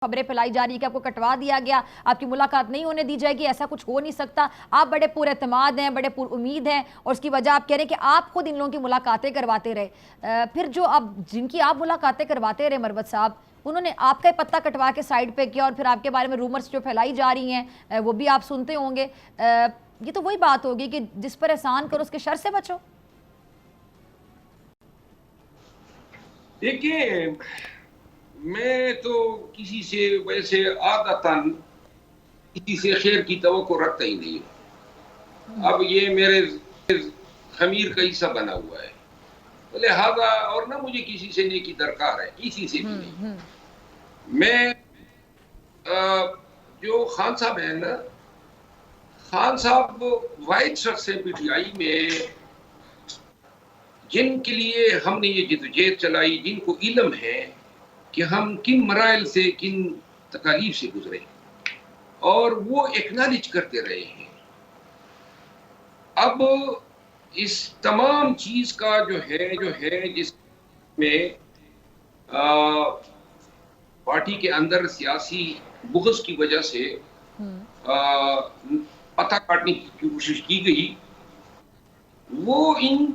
خبریں پھیلائی جا رہی ہے کہ آپ کو کٹوا دیا گیا، آپ کی ملاقات نہیں ہونے دی جائے گی، ایسا کچھ ہو نہیں سکتا. آپ بڑے پر اعتماد ہیں، بڑے پر امید ہیں، اور اس کی وجہ آپ کہہ رہے ہیں کہ آپ خود ان لوگوں کی ملاقاتیں کرواتے رہے. پھر جو اب جن کی آپ ملاقاتیں کرواتے رہے مروت صاحب، انہوں نے آپ کا پتہ کٹوا کے سائیڈ پہ کیا، اور پھر آپ کے بارے میں رومرز جو پھیلائی جا رہی ہیں وہ بھی آپ سنتے ہوں گے. یہ تو وہی بات ہوگی کہ جس پر احسان کرو اس کے شر سے بچو. دیکھیں، میں تو کسی سے ویسے عادتاً کسی سے خیر کی توقع رکھتا ہی نہیں ہوں. اب یہ میرے خمیر کا حصہ بنا ہوا ہے، لہذا اور نہ مجھے کسی سے نیکی درکار ہے، کسی سے بھی نہیں. میں جو خان صاحب ہیں نا، خان صاحب واحد شخص ہیں پی ٹی آئی میں جن کے لیے ہم نے یہ جدوجہد چلائی، جن کو علم ہے کہ ہم کن مراحل سے، کن تکالیف سے گزرے، اور وہ ایکنالج کرتے رہے ہیں. اب اس تمام چیز کا جو ہے جس میں پارٹی کے اندر سیاسی بغض کی وجہ سے پتہ کاٹنے کی کوشش کی گئی، وہ ان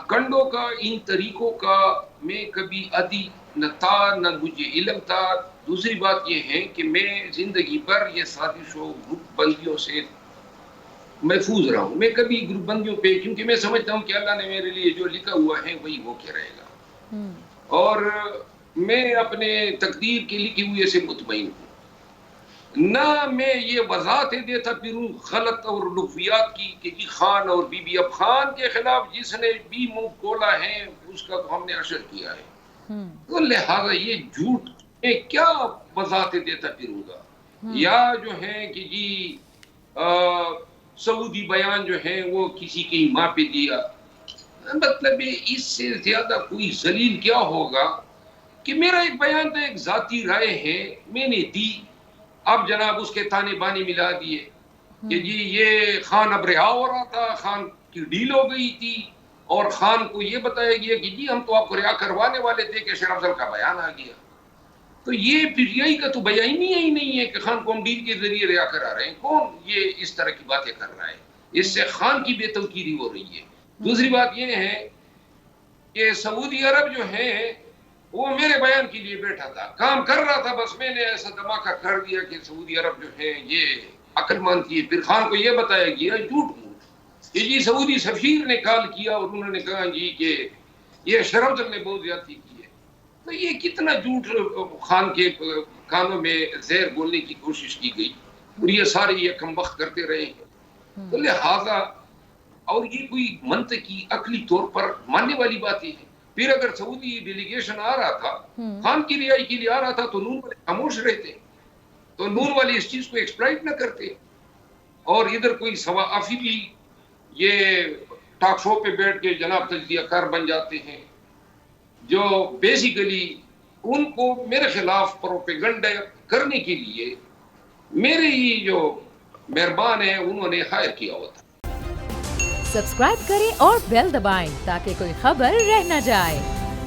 کنڈوں کا، ان طریقوں کا میں کبھی عادی نہ تھا، نہ مجھے علم تھا. دوسری بات یہ ہے کہ میں زندگی بھر یہ سازشوں، گروپ بندیوں سے محفوظ رہا ہوں. میں کبھی گروپ بندیوں پہ، کیونکہ میں سمجھتا ہوں کہ اللہ نے میرے لیے جو لکھا ہوا ہے وہی ہو کے رہے گا، اور میں اپنے تقدیر کے لکھے ہوئے سے مطمئن ہوں. نہ میں یہ وضاحتیں دیتا پھروں غلط اور لغویات کی کہ جی خان اور بی بی. اب خان کے خلاف جس نے بھی منہ کھولا ہے اس کا تو ہم نے اشر کیا ہے، تو لہذا یہ جھوٹ میں کیا وضاحتیں دیتا پھروں گا. یا جو ہے کہ جی سعودی بیان جو ہے وہ کسی کی ماں پہ دیا، مطلب اس سے زیادہ کوئی ذلیل کیا ہوگا کہ میرا ایک بیان تو ایک ذاتی رائے ہے، میں نے دی. اب جناب اس کے تانے بانے ملا دیے کہ جی یہ خان اب رہا ہو رہا تھا، خان کی ڈیل ہو گئی تھی، اور خان کو یہ بتایا گیا کہ جی ہم تو آپ کو رہا کروانے والے تھے کہ شیر افضل کا بیان آ گیا. تو یہ پی ٹی آئی کا تو بیان ہی نہیں ہے کہ خان کو ہم ڈیل کے ذریعے رہا کرا رہے ہیں. کون یہ اس طرح کی باتیں کر رہا ہے؟ اس سے خان کی بے توقیری ہو رہی ہے. دوسری بات یہ ہے کہ سعودی عرب جو ہے وہ میرے بیان کے لیے بیٹھا تھا، کام کر رہا تھا، بس میں نے ایسا دھماکہ کر دیا کہ سعودی عرب جو ہے یہ عقل مانتی ہے. پھر خان کو یہ بتایا گیا جھوٹ کہ جی سعودی سفیر نے کال کیا اور انہوں نے کہا جی کہ یہ شیر افضل نے بہت زیادتی کی ہے. تو یہ کتنا جھوٹ خان کے کانوں میں زہر بولنے کی کوشش کی گئی، اور یہ سارے یہ کم وقت کرتے رہے ہیں. تو لہذا اور یہ کوئی منطقی عقلی طور پر ماننے والی باتیں ہیں. پھر اگر سعودی ڈیلیگیشن آ رہا تھا، خان کی رہائی کے لیے آ رہا تھا، تو نون والے خاموش رہتے، تو نون والے اس چیز کو ایکسپلائٹ نہ کرتے، اور ادھر کوئی سوافی بھی یہ ٹاک شو پہ بیٹھ کے جناب تجزیہ کار بن جاتے ہیں، جو بیسیکلی ان کو میرے خلاف پروپیگنڈا کرنے کے لیے میرے ہی جو مہربان ہیں انہوں نے ہائر کیا ہوا تھا. سبسکرائب کریں اور بیل دبائیں تاکہ کوئی خبر رہ نہ جائے.